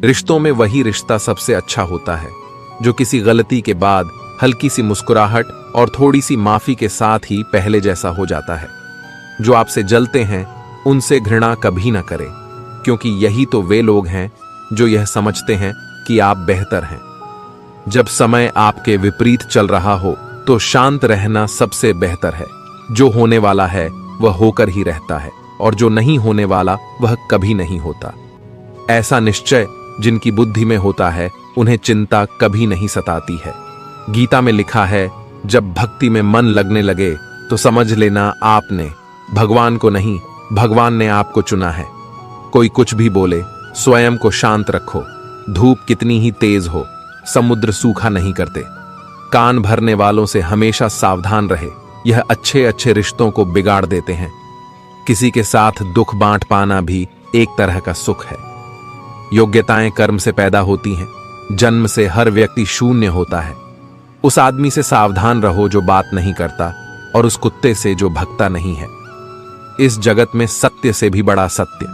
रिश्तों में वही रिश्ता सबसे अच्छा होता है जो किसी गलती के बाद हल्की सी मुस्कुराहट और थोड़ी सी माफी के साथ ही पहले जैसा हो जाता है। जो आपसे जलते हैं उनसे घृणा कभी ना करें, क्योंकि यही तो वे लोग हैं जो यह समझते हैं कि आप बेहतर हैं। जब समय आपके विपरीत चल रहा हो तो शांत रहना सबसे बेहतर है। जो होने वाला है वह होकर ही रहता है और जो नहीं होने वाला वह कभी नहीं होता। ऐसा निश्चय जिनकी बुद्धि में होता है उन्हें चिंता कभी नहीं सताती है। गीता में लिखा है, जब भक्ति में मन लगने लगे तो समझ लेना आपने भगवान को नहीं, भगवान ने आपको चुना है। कोई कुछ भी बोले, स्वयं को शांत रखो। धूप कितनी ही तेज हो, समुद्र सूखा नहीं करते। कान भरने वालों से हमेशा सावधान रहे, यह अच्छे अच्छे रिश्तों को बिगाड़ देते हैं। किसी के साथ दुख बांट पाना भी एक तरह का सुख है। योग्यताएं कर्म से पैदा होती हैं, जन्म से हर व्यक्ति शून्य होता है। उस आदमी से सावधान रहो जो बात नहीं करता और उस कुत्ते से जो भगता नहीं है। इस जगत में सत्य से भी बड़ा सत्य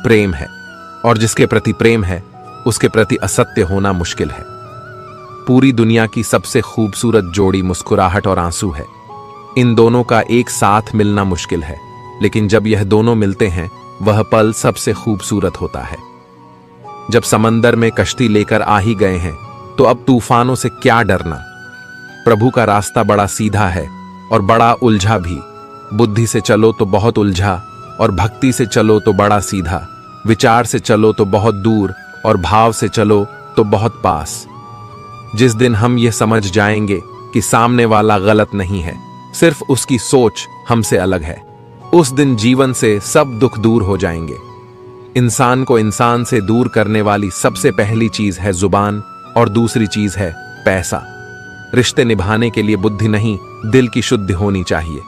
प्रेम है, और जिसके प्रति प्रेम है उसके प्रति असत्य होना मुश्किल है। पूरी दुनिया की सबसे खूबसूरत जोड़ी मुस्कुराहट और आंसू है। इन दोनों का एक साथ मिलना मुश्किल है, लेकिन जब यह दोनों मिलते हैं वह पल सबसे खूबसूरत होता है। जब समंदर में कश्ती लेकर आ ही गए हैं तो अब तूफानों से क्या डरना। प्रभु का रास्ता बड़ा सीधा है और बड़ा उलझा भी। बुद्धि से चलो तो बहुत उलझा और भक्ति से चलो तो बड़ा सीधा। विचार से चलो तो बहुत दूर और भाव से चलो तो बहुत पास। जिस दिन हम ये समझ जाएंगे कि सामने वाला गलत नहीं है, सिर्फ उसकी सोच हमसे अलग है, उस दिन जीवन से सब दुख दूर हो जाएंगे। इंसान को इंसान से दूर करने वाली सबसे पहली चीज है जुबान और दूसरी चीज है पैसा। रिश्ते निभाने के लिए बुद्धि नहीं, दिल की शुद्धि होनी चाहिए।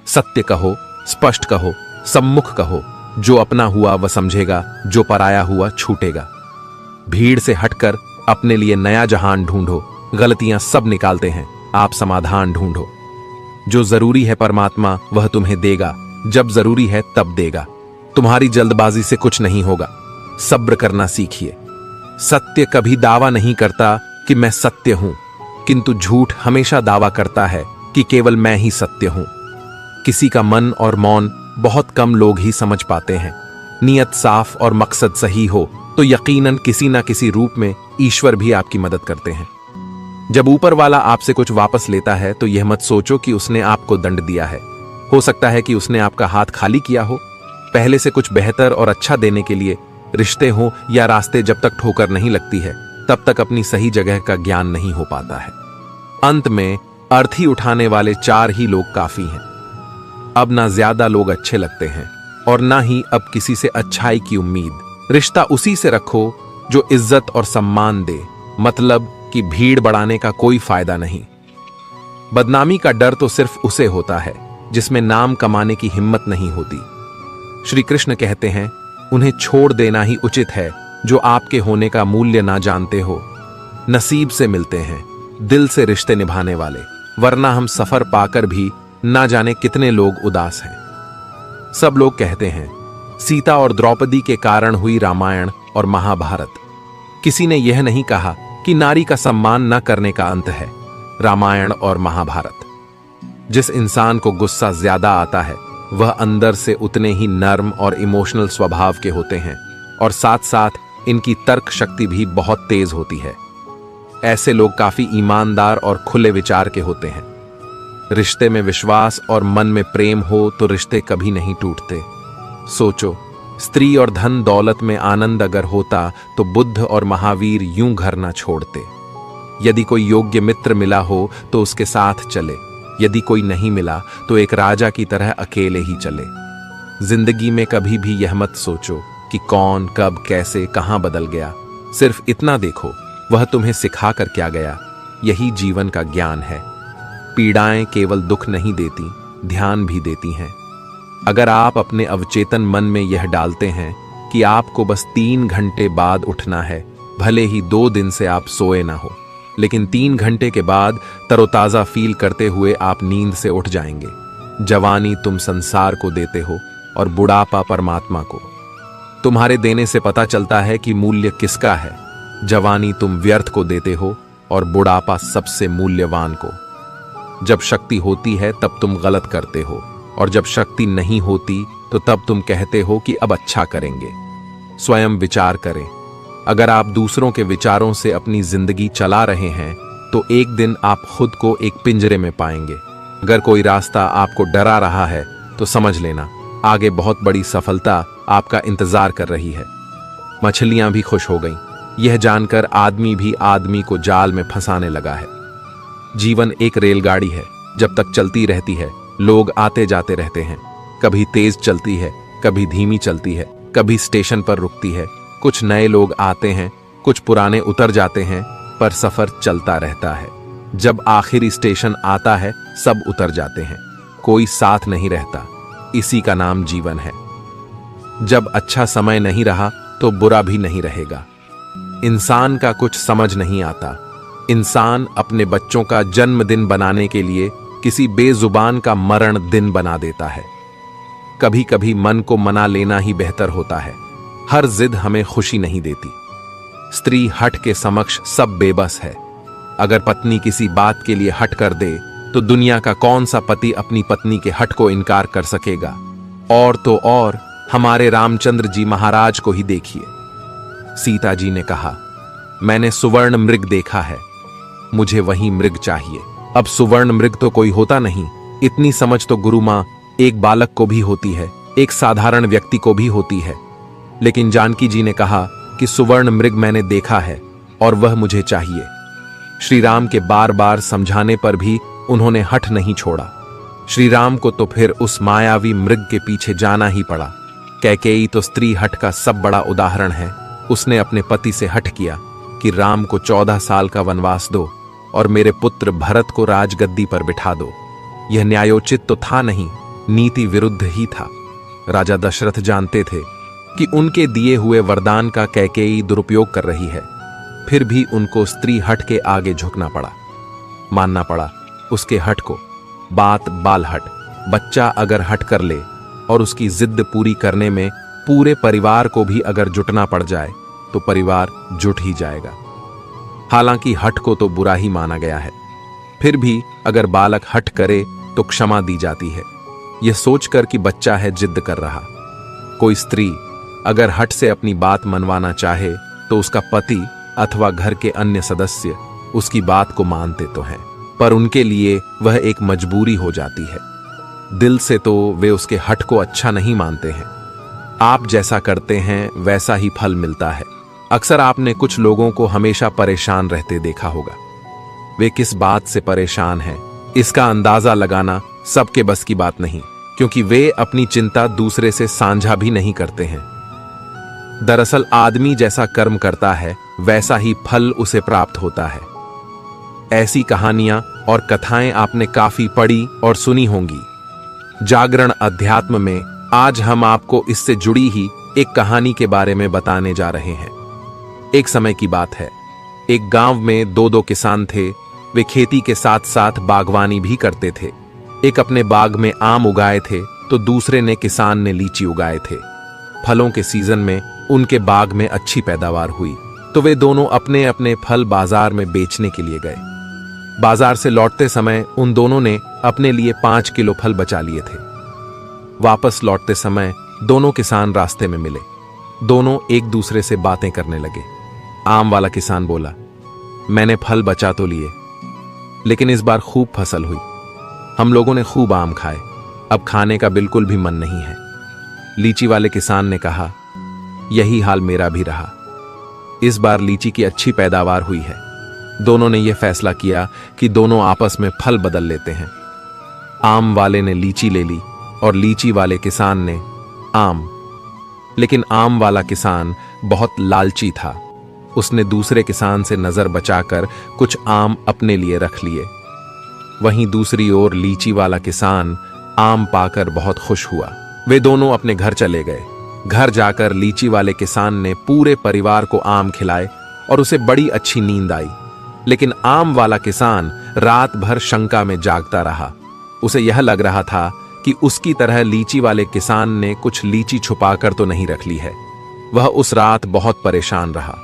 सत्य कहो, स्पष्ट कहो, सम्मुख कहो। जो अपना हुआ वह समझेगा, जो पराया हुआ छूटेगा। भीड़ से हटकर अपने लिए नया जहान ढूंढो। गलतियां सब निकालते हैं, आप समाधान ढूंढो। जो जरूरी है परमात्मा वह तुम्हें देगा, जब जरूरी है तब देगा। तुम्हारी जल्दबाजी से कुछ नहीं होगा, सब्र करना सीखिए। सत्य कभी दावा नहीं करता कि मैं सत्य हूं, किंतु झूठ हमेशा दावा करता है कि केवल मैं ही सत्य हूं। किसी का मन और मौन बहुत कम लोग ही समझ पाते हैं। नियत साफ और मकसद सही हो तो यकीनन किसी ना किसी रूप में ईश्वर भी आपकी मदद करते हैं। जब ऊपर वाला आपसे कुछ वापस लेता है तो यह मत सोचो कि उसने आपको दंड दिया है। हो सकता है कि उसने आपका हाथ खाली किया हो। पहले से कुछ बेहतर और अच्छा देने के लिए रिश्ते हो या रास्ते जब तक ठोकर नहीं लगती है तब तक अपनी सही जगह का ज्ञान नहीं हो पाता है। अंत में अर्थी उठाने वाले 4 ही लोग काफी हैं। अब ना ज्यादा लोग अच्छे लगते हैं और ना ही अब किसी से अच्छाई की उम्मीद। रिश्ता उसी से रखो जो इज्जत और सम्मान दे, मतलब कि भीड़ बढ़ाने का कोई फायदा नहीं। बदनामी का डर तो सिर्फ उसे होता है जिसमें नाम कमाने की हिम्मत नहीं होती। श्री कृष्ण कहते हैं, उन्हें छोड़ देना ही उचित है जो आपके होने का मूल्य ना जानते हो। नसीब से मिलते हैं दिल से रिश्ते निभाने वाले, वरना हम सफर पाकर भी ना जाने कितने लोग उदास हैं। सब लोग कहते हैं सीता और द्रौपदी के कारण हुई रामायण और महाभारत। किसी ने यह नहीं कहा कि नारी का सम्मान न करने का अंत है रामायण और महाभारत। जिस इंसान को गुस्सा ज्यादा आता है वह अंदर से उतने ही नर्म और इमोशनल स्वभाव के होते हैं और साथ साथ इनकी तर्क शक्ति भी बहुत तेज होती है। ऐसे लोग काफी ईमानदार और खुले विचार के होते हैं। रिश्ते में विश्वास और मन में प्रेम हो तो रिश्ते कभी नहीं टूटते। सोचो, स्त्री और धन दौलत में आनंद अगर होता तो बुद्ध और महावीर यूं घर ना छोड़ते। यदि कोई योग्य मित्र मिला हो तो उसके साथ चले, यदि कोई नहीं मिला तो एक राजा की तरह अकेले ही चले। जिंदगी में कभी भी यह मत सोचो कि कौन कब कैसे कहां बदल गया। सिर्फ इतना देखो वह तुम्हें सिखा कर क्या गया। यही जीवन का ज्ञान है। पीड़ाएं केवल दुख नहीं देती, ध्यान भी देती हैं। अगर आप अपने अवचेतन मन में यह डालते हैं कि आपको बस 3 घंटे बाद उठना है, भले ही 2 दिन से आप सोए ना हो, लेकिन 3 घंटे के बाद तरोताजा फील करते हुए आप नींद से उठ जाएंगे। जवानी तुम संसार को देते हो और बुढ़ापा परमात्मा को। तुम्हारे देने से पता चलता है कि मूल्य किसका है। जवानी तुम व्यर्थ को देते हो और बुढ़ापा सबसे मूल्यवान को। जब शक्ति होती है तब तुम गलत करते हो, और जब शक्ति नहीं होती तो तब तुम कहते हो कि अब अच्छा करेंगे। स्वयं विचार करें। अगर आप दूसरों के विचारों से अपनी जिंदगी चला रहे हैं तो एक दिन आप खुद को एक पिंजरे में पाएंगे। अगर कोई रास्ता आपको डरा रहा है तो समझ लेना आगे बहुत बड़ी सफलता आपका इंतजार कर रही है। मछलियां भी खुश हो गईं, यह जानकर आदमी भी आदमी को जाल में फंसाने लगा है। जीवन एक रेलगाड़ी है, जब तक चलती रहती है लोग आते जाते रहते हैं। कभी तेज चलती है, कभी धीमी चलती है, कभी स्टेशन पर रुकती है। कुछ नए लोग आते हैं, कुछ पुराने उतर जाते हैं, पर सफर चलता रहता है। जब आखिरी स्टेशन आता है सब उतर जाते हैं, कोई साथ नहीं रहता। इसी का नाम जीवन है। जब अच्छा समय नहीं रहा तो बुरा भी नहीं रहेगा। इंसान का कुछ समझ नहीं आता। इंसान अपने बच्चों का जन्मदिन बनाने के लिए किसी बेजुबान का मरण दिन बना देता है। कभी कभी मन को मना लेना ही बेहतर होता है। हर जिद हमें खुशी नहीं देती। स्त्री हठ के समक्ष सब बेबस है। अगर पत्नी किसी बात के लिए हट कर दे तो दुनिया का कौन सा पति अपनी पत्नी के हट को इनकार कर सकेगा। और तो और हमारे रामचंद्र जी महाराज को ही देखिए। सीता जी ने कहा, मैंने सुवर्ण मृग देखा है, मुझे वही मृग चाहिए। अब सुवर्ण मृग तो कोई होता नहीं। इतनी समझ तो गुरु मां एक बालक को भी होती है, एक साधारण व्यक्ति को भी होती है। लेकिन जानकी जी ने कहा कि सुवर्ण मृग मैंने देखा है और वह मुझे चाहिए। श्री राम के बार बार समझाने पर भी उन्होंने हठ नहीं छोड़ा। श्री राम को तो फिर उस मायावी मृग के पीछे जाना ही पड़ा। कैकेयी तो स्त्री हठ का सब बड़ा उदाहरण है। उसने अपने पति से हठ किया कि राम को 14 साल का वनवास दो और मेरे पुत्र भरत को राजगद्दी पर बिठा दो। यह न्यायोचित तो था नहीं, नीति विरुद्ध ही था। राजा दशरथ जानते थे कि उनके दिए हुए वरदान का कैकेयी दुरुपयोग कर रही है, फिर भी उनको स्त्री हठ के आगे झुकना पड़ा, मानना पड़ा उसके हठ को। बात बाल हट। बच्चा अगर हट कर ले और उसकी जिद पूरी करने में पूरे परिवार को भी अगर जुटना पड़ जाए तो परिवार जुट ही जाएगा। हालांकि हठ को तो बुरा ही माना गया है, फिर भी अगर बालक हठ करे तो क्षमा दी जाती है, यह सोचकर कि बच्चा है जिद कर रहा। कोई स्त्री अगर हठ से अपनी बात मनवाना चाहे तो उसका पति अथवा घर के अन्य सदस्य उसकी बात को मानते तो हैं, पर उनके लिए वह एक मजबूरी हो जाती है। दिल से तो वे उसके हठ को अच्छा नहीं मानते हैं। आप जैसा करते हैं वैसा ही फल मिलता है। अक्सर आपने कुछ लोगों को हमेशा परेशान रहते देखा होगा। वे किस बात से परेशान हैं, इसका अंदाजा लगाना सबके बस की बात नहीं, क्योंकि वे अपनी चिंता दूसरे से साझा भी नहीं करते हैं। दरअसल आदमी जैसा कर्म करता है वैसा ही फल उसे प्राप्त होता है। ऐसी कहानियां और कथाएं आपने काफी पढ़ी और सुनी होंगी। जागरण अध्यात्म में आज हम आपको इससे जुड़ी ही एक कहानी के बारे में बताने जा रहे हैं। एक समय की बात है, एक गांव में दो किसान थे। वे खेती के साथ साथ बागवानी भी करते थे। एक अपने बाग में आम उगाए थे तो दूसरे ने किसान ने लीची उगाए थे। फलों के सीजन में उनके बाग में अच्छी पैदावार हुई तो वे दोनों अपने अपने फल बाजार में बेचने के लिए गए। बाजार से लौटते समय उन दोनों ने अपने लिए 5 किलो फल बचा लिए थे। वापस लौटते समय दोनों किसान रास्ते में मिले। दोनों एक दूसरे से बातें करने लगे। आम वाला किसान बोला, मैंने फल बचा तो लिए, लेकिन इस बार खूब फसल हुई। हम लोगों ने खूब आम खाए, अब खाने का बिल्कुल भी मन नहीं है। लीची वाले किसान ने कहा, यही हाल मेरा भी रहा। इस बार लीची की अच्छी पैदावार हुई है। दोनों ने यह फैसला किया कि दोनों आपस में फल बदल लेते हैं। आम वाले ने लीची ले ली और लीची वाले किसान ने आम। लेकिन आम वाला किसान बहुत लालची था। उसने दूसरे किसान से नजर बचाकर कुछ आम अपने लिए रख लिए। वहीं दूसरी ओर लीची वाला किसान आम पाकर बहुत खुश हुआ। वे दोनों अपने घर चले गए। घर जाकर लीची वाले किसान ने पूरे परिवार को आम खिलाए और उसे बड़ी अच्छी नींद आई। लेकिन आम वाला किसान रात भर शंका में जागता रहा। उसे यह लग रहा था कि उसकी तरह लीची वाले किसान ने कुछ लीची छुपाकर तो नहीं रख ली है। वह उस रात बहुत परेशान रहा।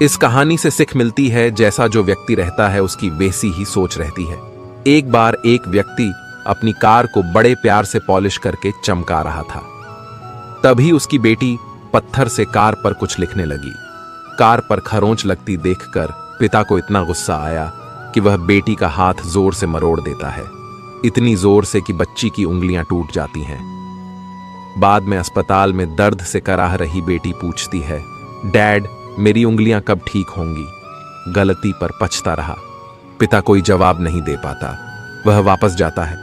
इस कहानी से सीख मिलती है, जैसा जो व्यक्ति रहता है उसकी वैसी ही सोच रहती है। एक बार एक व्यक्ति अपनी कार को बड़े प्यार से पॉलिश करके चमका रहा था। तभी उसकी बेटी पत्थर से कार पर कुछ लिखने लगी। कार पर खरोंच लगती देखकर पिता को इतना गुस्सा आया कि वह बेटी का हाथ जोर से मरोड़ देता है, इतनी जोर से कि बच्ची की उंगलियां टूट जाती हैं। बाद में अस्पताल में दर्द से कराह रही बेटी पूछती है, डैड, मेरी उंगलियां कब ठीक होंगी? गलती पर पछता रहा। पिता कोई जवाब नहीं दे पाता। वह वापस जाता है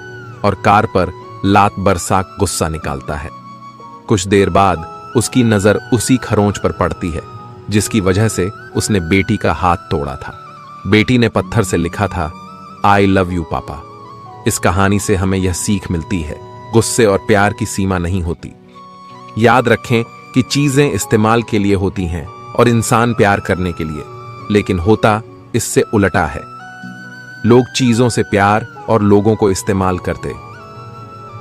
और कार पर लात बरसा गुस्सा निकालता है। कुछ देर बाद उसकी नजर उसी खरोंच पर पड़ती है जिसकी वजह से उसने बेटी का हाथ तोड़ा था। बेटी ने पत्थर से लिखा था, आई लव यू पापा। इस कहानी से हमें यह सीख मिलती है, गुस्से और प्यार की सीमा नहीं होती। याद रखें कि चीजें इस्तेमाल के लिए होती हैं और इंसान प्यार करने के लिए, लेकिन होता इससे उलटा है। लोग चीजों से प्यार और लोगों को इस्तेमाल करते।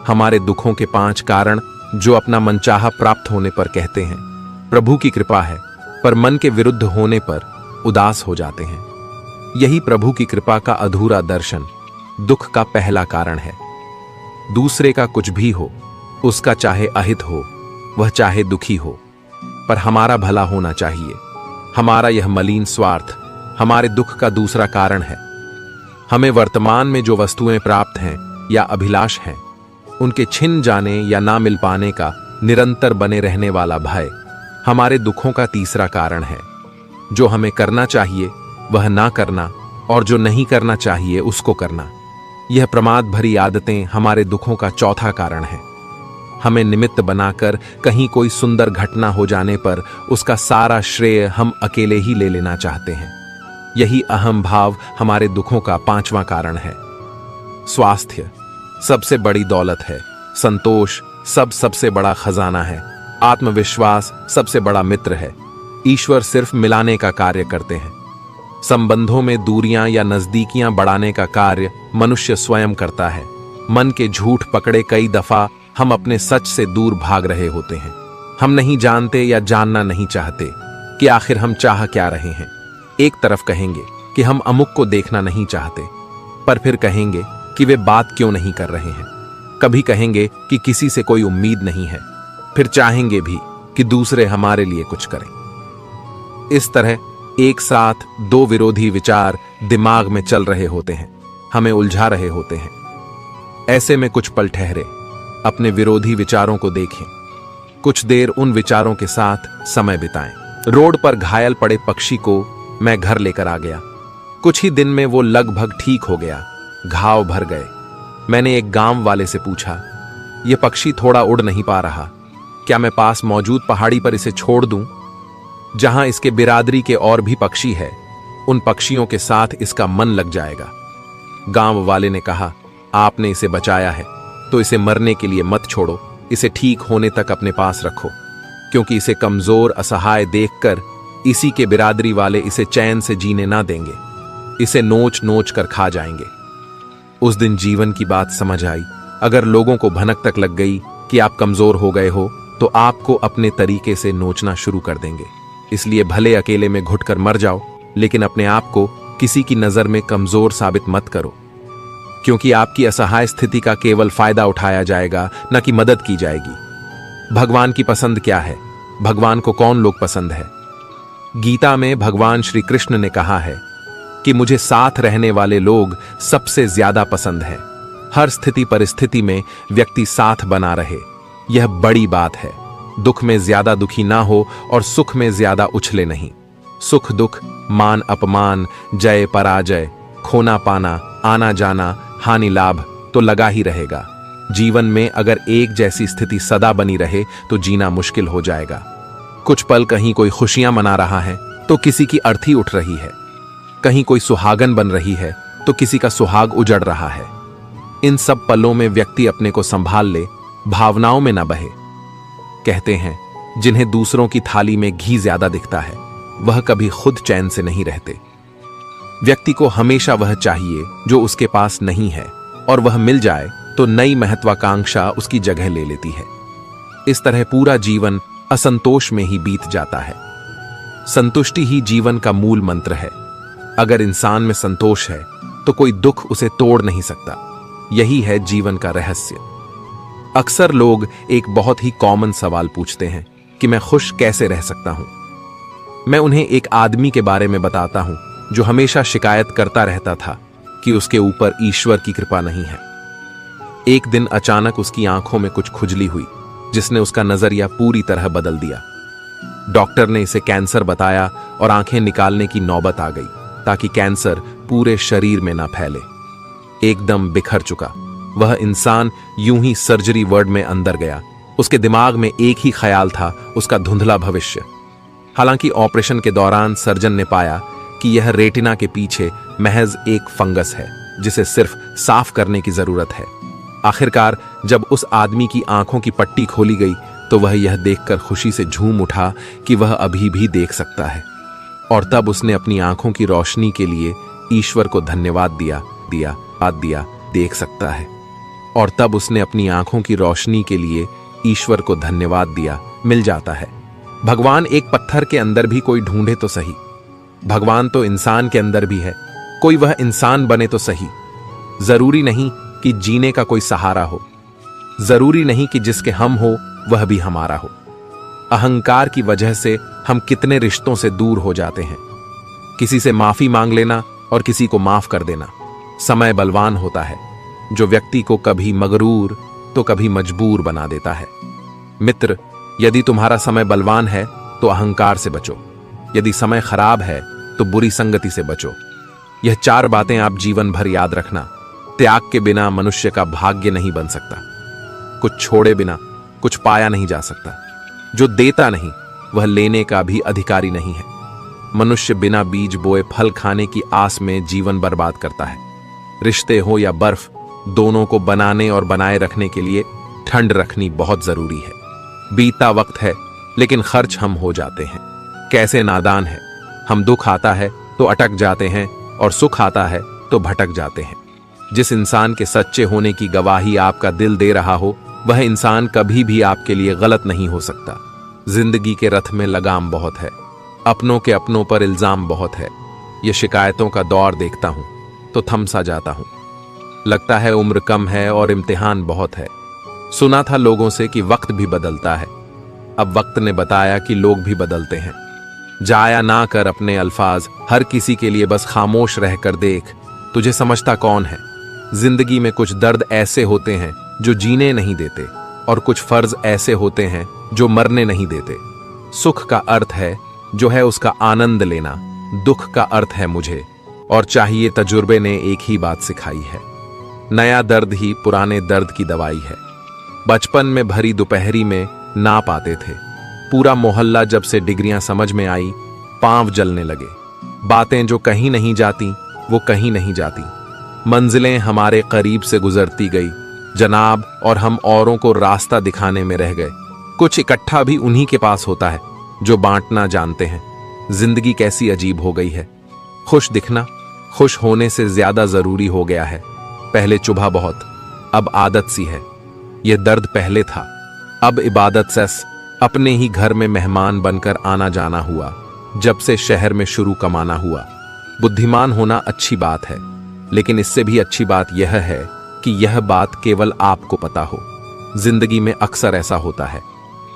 हमारे दुखों के 5 कारण जो अपना मनचाहा प्राप्त होने पर कहते हैं प्रभु की कृपा है, पर मन के विरुद्ध होने पर उदास हो जाते हैं। यही प्रभु की कृपा का अधूरा दर्शन दुख का पहला कारण है। दूसरे का कुछ भी हो, उसका चाहे अहित हो, वह चाहे दुखी हो, पर हमारा भला होना चाहिए। हमारा यह मलिन स्वार्थ हमारे दुख का दूसरा कारण है। हमें वर्तमान में जो वस्तुएं प्राप्त हैं या अभिलाष हैं, उनके छिन जाने या ना मिल पाने का निरंतर बने रहने वाला भय हमारे दुखों का तीसरा कारण है। जो हमें करना चाहिए वह ना करना और जो नहीं करना चाहिए उसको करना, यह प्रमाद भरी आदतें हमारे दुखों का चौथा कारण है। हमें निमित्त बनाकर कहीं कोई सुंदर घटना हो जाने पर उसका सारा श्रेय हम अकेले ही ले लेना चाहते हैं। यही अहम भाव हमारे दुखों का 5वां कारण है। स्वास्थ्य सबसे बड़ी दौलत है। संतोष सबसे बड़ा खजाना है। आत्मविश्वास सबसे बड़ा मित्र है। ईश्वर सिर्फ मिलाने का कार्य करते हैं। संबंधों में दूरियां या नजदीकियां बढ़ाने का कार्य मनुष्य स्वयं करता है। मन के झूठ पकड़े कई दफा हम अपने सच से दूर भाग रहे होते हैं। हम नहीं जानते या जानना नहीं चाहते कि आखिर हम चाह क्या रहे हैं। एक तरफ कहेंगे कि हम अमुक को देखना नहीं चाहते, पर फिर कहेंगे कि वे बात क्यों नहीं कर रहे हैं। कभी कहेंगे कि किसी से कोई उम्मीद नहीं है, फिर चाहेंगे भी कि दूसरे हमारे लिए कुछ करें। इस तरह एक साथ 2 विरोधी विचार दिमाग में चल रहे होते हैं, हमें उलझा रहे होते हैं। ऐसे में कुछ पल ठहरे, अपने विरोधी विचारों को देखें, कुछ देर उन विचारों के साथ समय बिताएं। रोड पर घायल पड़े पक्षी को मैं घर लेकर आ गया। कुछ ही दिन में वो लगभग ठीक हो गया, घाव भर गए। मैंने एक गांव वाले से पूछा, ये पक्षी थोड़ा उड़ नहीं पा रहा, क्या मैं पास मौजूद पहाड़ी पर इसे छोड़ दूं, जहां इसके बिरादरी के और भी पक्षी है, उन पक्षियों के साथ इसका मन लग जाएगा। गांव वाले ने कहा, आपने इसे बचाया है तो इसे मरने के लिए मत छोड़ो, इसे ठीक होने तक अपने पास रखो, क्योंकि इसे कमजोर असहाय देखकर इसी के बिरादरी वाले इसे चैन से जीने ना देंगे, इसे नोच नोच कर खा जाएंगे। उस दिन जीवन की बात समझ आई। अगर लोगों को भनक तक लग गई कि आप कमजोर हो गए हो, तो आपको अपने तरीके से नोचना शुरू कर देंगे। इसलिए भले अकेले में घुटकर मर जाओ, लेकिन अपने आप को किसी की नजर में कमजोर साबित मत करो, क्योंकि आपकी असहाय स्थिति का केवल फायदा उठाया जाएगा, न कि मदद की जाएगी। भगवान की पसंद क्या है? भगवान को कौन लोग पसंद है? गीता में भगवान श्री कृष्ण ने कहा है कि मुझे साथ रहने वाले लोग सबसे ज्यादा पसंद हैं। हर स्थिति परिस्थिति में व्यक्ति साथ बना रहे, यह बड़ी बात है। दुख में ज्यादा दुखी ना हो और सुख में ज्यादा उछले नहीं। सुख दुख, मान अपमान, जय पराजय, खोना पाना, आना जाना, हानि लाभ तो लगा ही रहेगा। जीवन में अगर एक जैसी स्थिति सदा बनी रहे तो जीना मुश्किल हो जाएगा। कुछ पल कहीं कोई खुशियां मना रहा है तो किसी की अर्थी उठ रही है, कहीं कोई सुहागन बन रही है तो किसी का सुहाग उजड़ रहा है। इन सब पलों में व्यक्ति अपने को संभाल ले, भावनाओं में न बहे। कहते हैं जिन्हें दूसरों की थाली में घी ज्यादा दिखता है, वह कभी खुद चैन से नहीं रहते। व्यक्ति को हमेशा वह चाहिए जो उसके पास नहीं है, और वह मिल जाए तो नई महत्वाकांक्षा उसकी जगह ले लेती है। इस तरह पूरा जीवन असंतोष में ही बीत जाता है। संतुष्टि ही जीवन का मूल मंत्र है। अगर इंसान में संतोष है तो कोई दुख उसे तोड़ नहीं सकता। यही है जीवन का रहस्य। अक्सर लोग एक बहुत ही कॉमन सवाल पूछते हैं कि मैं खुश कैसे रह सकता हूं। मैं उन्हें एक आदमी के बारे में बताता हूं जो हमेशा शिकायत करता रहता था कि उसके ऊपर ईश्वर की कृपा नहीं है। एक दिन अचानक उसकी आंखों में कुछ खुजली हुई जिसने उसका नजरिया पूरी तरह बदल दिया। डॉक्टर ने इसे कैंसर बताया और आंखें निकालने की नौबत आ गई ताकि कैंसर पूरे शरीर में ना फैले। एकदम बिखर चुका वह इंसान यूं ही सर्जरी वार्ड में अंदर गया। उसके दिमाग में एक ही ख्याल था, उसका धुंधला भविष्य। हालांकि ऑपरेशन के दौरान सर्जन ने पाया कि यह रेटिना के पीछे महज एक फंगस है जिसे सिर्फ साफ करने की जरूरत है। आखिरकार जब उस आदमी की आंखों की पट्टी खोली गई तो वह यह देखकर खुशी से झूम उठा कि वह अभी भी देख सकता है। और तब उसने अपनी आंखों की रोशनी के लिए ईश्वर को धन्यवाद दिया। देख सकता है। और तब उसने अपनी आंखों की रोशनी के लिए ईश्वर को धन्यवाद दिया। मिल जाता है। भगवान एक पत्थर के अंदर भी कोई ढूंढे तो सही। भगवान तो इंसान के अंदर भी है, कोई वह इंसान बने तो सही। जरूरी नहीं कि जीने का कोई सहारा हो, जरूरी नहीं कि जिसके हम हो वह भी हमारा हो। अहंकार की वजह से हम कितने रिश्तों से दूर हो जाते हैं। किसी से माफी मांग लेना और किसी को माफ कर देना। समय बलवान होता है जो व्यक्ति को कभी मगरूर तो कभी मजबूर बना देता है। मित्र, यदि तुम्हारा समय बलवान है तो अहंकार से बचो, यदि समय खराब है तो बुरी संगति से बचो। यह 4 बातें आप जीवन भर याद रखना। त्याग के बिना मनुष्य का भाग्य नहीं बन सकता। कुछ छोड़े बिना कुछ पाया नहीं जा सकता। जो देता नहीं वह लेने का भी अधिकारी नहीं है। मनुष्य बिना बीज बोए फल खाने की आस में जीवन बर्बाद करता है। रिश्ते हो या बर्फ, दोनों को बनाने और बनाए रखने के लिए ठंड रखनी बहुत जरूरी है। बीता वक्त है लेकिन खर्च हम हो जाते हैं। कैसे नादान है। हम दुख आता है तो अटक जाते हैं और सुख आता है तो भटक जाते हैं। जिस इंसान के सच्चे होने की गवाही आपका दिल दे रहा हो वह इंसान कभी भी आपके लिए गलत नहीं हो सकता। जिंदगी के रथ में लगाम बहुत है, अपनों के अपनों पर इल्जाम बहुत है। ये शिकायतों का दौर देखता हूं तो थम सा जाता हूं। लगता है उम्र कम है और इम्तिहान बहुत है। सुना था लोगों से कि वक्त भी बदलता है। अब वक्त ने बताया कि लोग भी बदलते हैं। जाया ना कर अपने अल्फाज, हर किसी के लिए बस खामोश रहकर देख, तुझे समझता कौन है। जिंदगी में कुछ दर्द ऐसे होते हैं जो जीने नहीं देते और कुछ फर्ज ऐसे होते हैं जो मरने नहीं देते। सुख का अर्थ है जो है उसका आनंद लेना, दुख का अर्थ है मुझे और चाहिए तजुर्बे ने एक ही बात सिखाई है। नया दर्द ही पुराने दर्द की दवाई है। बचपन में भरी दोपहरी में ना पाते थे। पूरा मोहल्ला जब से डिग्रियां समझ में आई, पांव जलने लगे। बातें जो कहीं नहीं जाती वो कहीं नहीं जाती। मंजिलें हमारे करीब से गुजरती गई जनाब, और हम औरों को रास्ता दिखाने में रह गए। कुछ इकट्ठा भी उन्हीं के पास होता है जो बांटना जानते हैं। जिंदगी कैसी अजीब हो गई है। खुश दिखना खुश होने से ज्यादा जरूरी हो गया है। पहले चुभा बहुत, अब आदत सी है। यह दर्द पहले था, अब इबादत से अपने ही घर में मेहमान बनकर आना जाना हुआ। जब से शहर में शुरू कमाना हुआ। बुद्धिमान होना अच्छी बात है, लेकिन इससे भी अच्छी बात यह है कि यह बात केवल आपको पता हो। जिंदगी में अक्सर ऐसा होता है,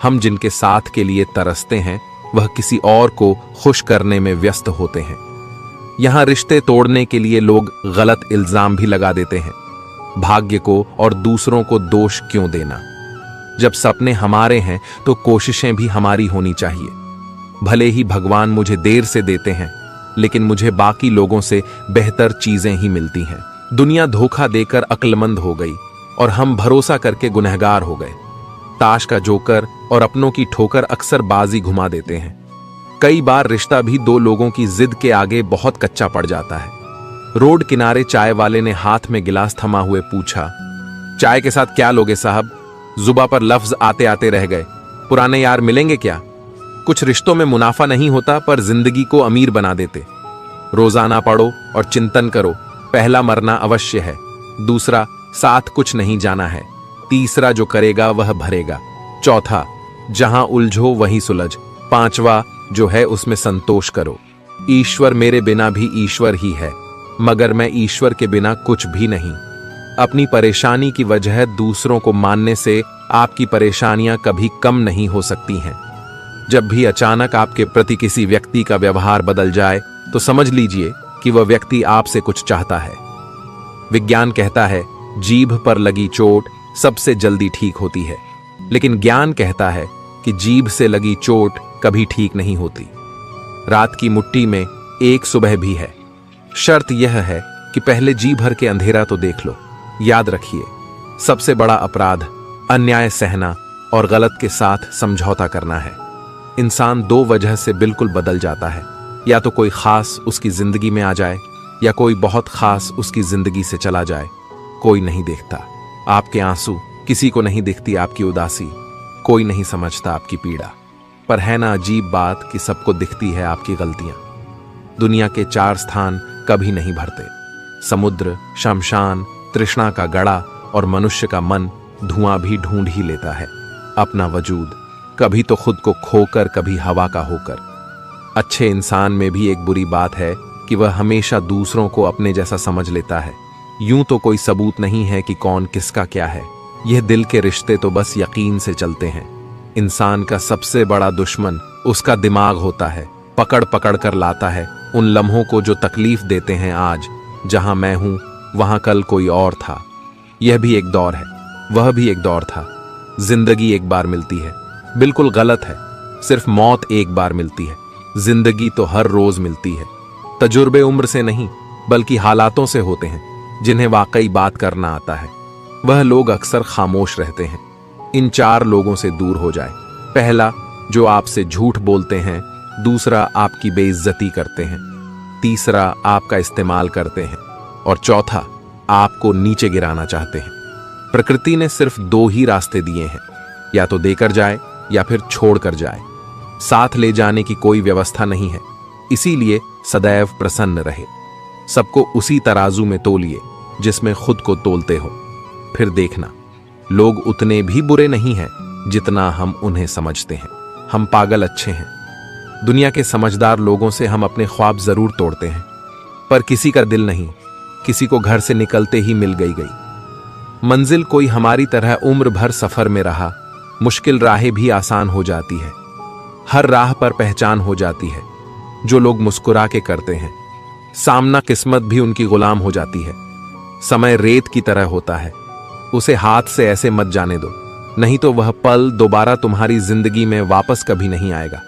हम जिनके साथ के लिए तरसते हैं वह किसी और को खुश करने में व्यस्त होते हैं। यहां रिश्ते तोड़ने के लिए लोग गलत इल्जाम भी लगा देते हैं। भाग्य को और दूसरों को दोष क्यों देना। जब सपने हमारे हैं तो कोशिशें भी हमारी होनी चाहिए। भले ही भगवान मुझे देर से देते हैं, लेकिन मुझे बाकी लोगों से बेहतर चीजें ही मिलती हैं। दुनिया धोखा देकर अक्लमंद हो गई और हम भरोसा करके गुनहगार हो गए। ताश का जोकर और अपनों की ठोकर अक्सर बाजी घुमा देते हैं। कई बार रिश्ता भी 2 लोगों की जिद के आगे बहुत कच्चा पड़ जाता है। रोड किनारे चाय वाले ने हाथ में गिलास थमा हुए पूछा, चाय के साथ क्या लोगे साहब? जुबा पर लफ्ज आते आते रह गए। पुराने यार मिलेंगे क्या? कुछ रिश्तों में मुनाफा नहीं होता पर जिंदगी को अमीर बना देते। रोजाना पढ़ो और चिंतन करो। पहला मरना अवश्य है, दूसरा साथ कुछ नहीं जाना है, तीसरा जो करेगा वह भरेगा, चौथा जहां उलझो वहीं सुलझ। पांचवा जो है उसमें संतोष करो। ईश्वर मेरे बिना भी ईश्वर ही है, मगर मैं ईश्वर के बिना कुछ भी नहीं। अपनी परेशानी की वजह दूसरों को मानने से आपकी परेशानियां कभी कम नहीं हो सकती हैं। जब भी अचानक आपके प्रति किसी व्यक्ति का व्यवहार बदल जाए तो समझ लीजिए कि वह व्यक्ति आपसे कुछ चाहता है। विज्ञान कहता है जीभ पर लगी चोट सबसे जल्दी ठीक होती है, लेकिन ज्ञान कहता है कि जीभ से लगी चोट कभी ठीक नहीं होती। रात की मुट्ठी में एक सुबह भी है। शर्त यह है कि पहले जी भर के अंधेरा तो देख लो। याद रखिए, सबसे बड़ा अपराध अन्याय सहना और गलत के साथ समझौता करना है। इंसान दो वजह से बिल्कुल बदल जाता है, या तो कोई खास उसकी जिंदगी में आ जाए या कोई बहुत खास उसकी जिंदगी से चला जाए। कोई नहीं देखता आपके आंसू, किसी को नहीं दिखती आपकी उदासी, कोई नहीं समझता आपकी पीड़ा। पर है ना अजीब बात कि सबको दिखती है आपकी गलतियां। दुनिया के चार स्थान कभी नहीं भरते, समुद्र, शमशान, तृष्णा का गड़ा और मनुष्य का मन धुआं भी ढूंढ ही लेता है अपना वजूद, कभी तो खुद को खोकर, कभी हवा का होकर। अच्छे इंसान में भी एक बुरी बात है कि वह हमेशा दूसरों को अपने जैसा समझ लेता है। यूं तो कोई सबूत नहीं है कि कौन किसका क्या है, यह दिल के रिश्ते तो बस यकीन से चलते हैं। इंसान का सबसे बड़ा दुश्मन उसका दिमाग होता है, पकड़ पकड़ कर लाता है उन लम्हों को जो तकलीफ देते हैं। आज जहां मैं हूं वहां कल कोई और था। यह भी एक दौर है, वह भी एक दौर था। जिंदगी एक बार मिलती है, बिल्कुल गलत है। सिर्फ मौत एक बार मिलती है, जिंदगी तो हर रोज मिलती है। तजुर्बे उम्र से नहीं बल्कि हालातों से होते हैं जिन्हें वाकई बात करना आता है। वह लोग अक्सर खामोश रहते हैं। इन चार लोगों से दूर हो जाए। पहला, जो आपसे झूठ बोलते हैं। दूसरा, आपकी बेइज्जती करते हैं। तीसरा, आपका इस्तेमाल करते हैं। और चौथा, आपको नीचे गिराना चाहते हैं। प्रकृति ने सिर्फ दो ही रास्ते दिए हैं, या तो देकर जाए या फिर छोड़कर जाए। साथ ले जाने की कोई व्यवस्था नहीं है। इसीलिए सदैव प्रसन्न रहे। सबको उसी तराजू में तोलिए जिसमें खुद को तोलते हो। फिर देखना, लोग उतने भी बुरे नहीं हैं जितना हम उन्हें समझते हैं। हम पागल अच्छे हैं। दुनिया के समझदार लोगों से हम अपने ख्वाब जरूर तोड़ते हैं, पर किसी का दिल नहीं। किसी को घर से निकलते ही मिल गई मंजिल। कोई हमारी तरह उम्र भर सफर में रहा, मुश्किल राहें भी आसान हो जाती है। हर राह पर पहचान हो जाती है जो लोग मुस्कुरा के करते हैं। सामना किस्मत भी उनकी गुलाम हो जाती है। समय रेत की तरह होता है, उसे हाथ से ऐसे मत जाने दो, नहीं तो वह पल दोबारा तुम्हारी जिंदगी में वापस कभी नहीं आएगा।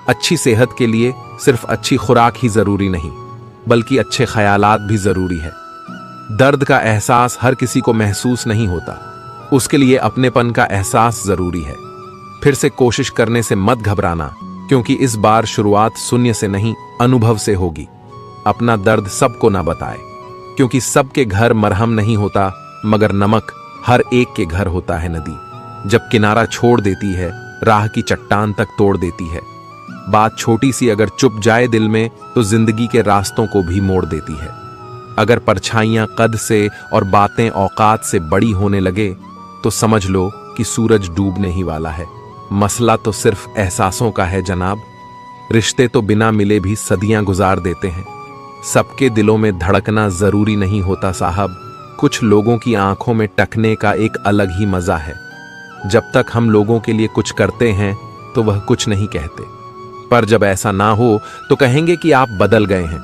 अच्छी सेहत के लिए सिर्फ अच्छी खुराक ही जरूरी नहीं, बल्कि अच्छे ख्यालात भी जरूरी है। दर्द का एहसास हर किसी को महसूस नहीं होता, उसके लिए अपनेपन का एहसास जरूरी है। फिर से कोशिश करने से मत घबराना, क्योंकि इस बार शुरुआत शून्य से नहीं, अनुभव से होगी। अपना दर्द सबको ना बताए, क्योंकि सबके घर मरहम नहीं होता, मगर नमक हर एक के घर होता है नदी। जब किनारा छोड़ देती है, राह की चट्टान तक तोड़ देती है। बात छोटी सी अगर चुप जाए दिल में, तो जिंदगी के रास्तों को भी मोड़ देती है। अगर परछाइयां कद से और बातें औकात से बड़ी होने लगे, तो समझ लो कि सूरज डूबने ही वाला है। मसला तो सिर्फ एहसासों का है जनाब। रिश्ते तो बिना मिले भी सदियां गुजार देते हैं। सबके दिलों में धड़कना जरूरी नहीं होता साहब। कुछ लोगों की आंखों में टकने का एक अलग ही मजा है। जब तक हम लोगों के लिए कुछ करते हैं तो वह कुछ नहीं कहते, पर जब ऐसा ना हो तो कहेंगे कि आप बदल गए हैं।